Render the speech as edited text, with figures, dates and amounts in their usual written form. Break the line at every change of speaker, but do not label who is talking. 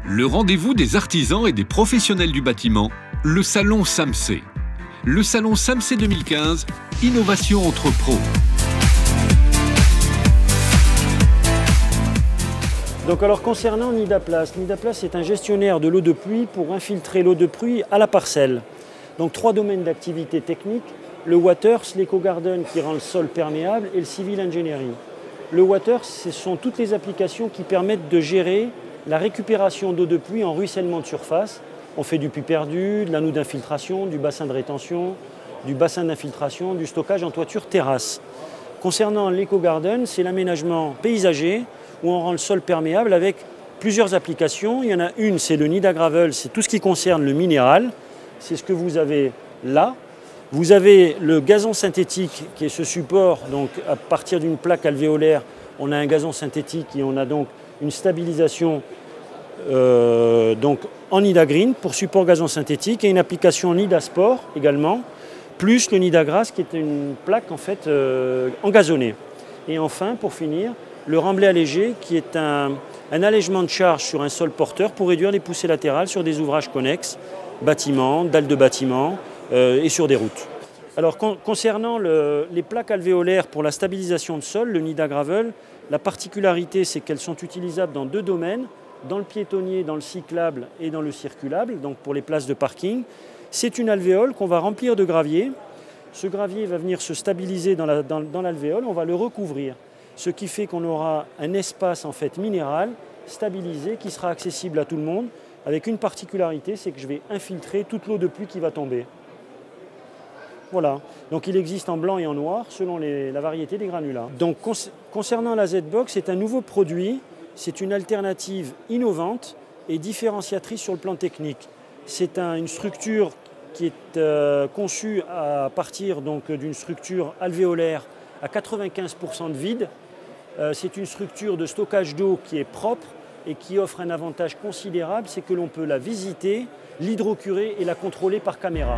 Le rendez-vous des artisans et des professionnels du bâtiment, le salon SAMSE. Le salon SAMSE 2015, innovation entre pros.
Donc alors concernant Nidaplast, Nidaplast est un gestionnaire de l'eau de pluie pour infiltrer l'eau de pluie à la parcelle. Donc 3 domaines d'activité technique, le Waters, l'EcoGarden qui rend le sol perméable et le Civil Engineering. Le Waters, ce sont toutes les applications qui permettent de gérer la récupération d'eau de pluie en ruissellement de surface. On fait du puits perdu, de l'anneau d'infiltration, du bassin de rétention, du bassin d'infiltration, du stockage en toiture terrasse. Concernant l'EcoGarden, c'est l'aménagement paysager où on rend le sol perméable avec plusieurs applications. Il y en a une, c'est le Nidagravel, c'est tout ce qui concerne le minéral. C'est ce que vous avez là. Vous avez le gazon synthétique qui est ce support, donc à partir d'une plaque alvéolaire, on a un gazon synthétique et on a donc une stabilisation donc en Nidagreen pour support gazon synthétique et une application Nidasport également, plus le Nidagras qui est une plaque en fait engazonnée. Et enfin, pour finir, le remblai allégé qui est un allègement de charge sur un sol porteur pour réduire les poussées latérales sur des ouvrages connexes, bâtiments, dalles de bâtiments et sur des routes. Alors concernant les plaques alvéolaires pour la stabilisation de sol, le Nidagravel, la particularité c'est qu'elles sont utilisables dans 2 domaines, dans le piétonnier, dans le cyclable et dans le circulable, donc pour les places de parking. C'est une alvéole qu'on va remplir de gravier. Ce gravier va venir se stabiliser dans l'alvéole, on va le recouvrir. Ce qui fait qu'on aura un espace en fait minéral stabilisé qui sera accessible à tout le monde avec une particularité, c'est que je vais infiltrer toute l'eau de pluie qui va tomber. Voilà, donc il existe en blanc et en noir selon la variété des granulats. Donc concernant la Z-Box, c'est un nouveau produit, c'est une alternative innovante et différenciatrice sur le plan technique. C'est une structure qui est conçue à partir d'une structure alvéolaire à 95% de vide. C'est une structure de stockage d'eau qui est propre et qui offre un avantage considérable, c'est que l'on peut la visiter, l'hydrocurer et la contrôler par caméra.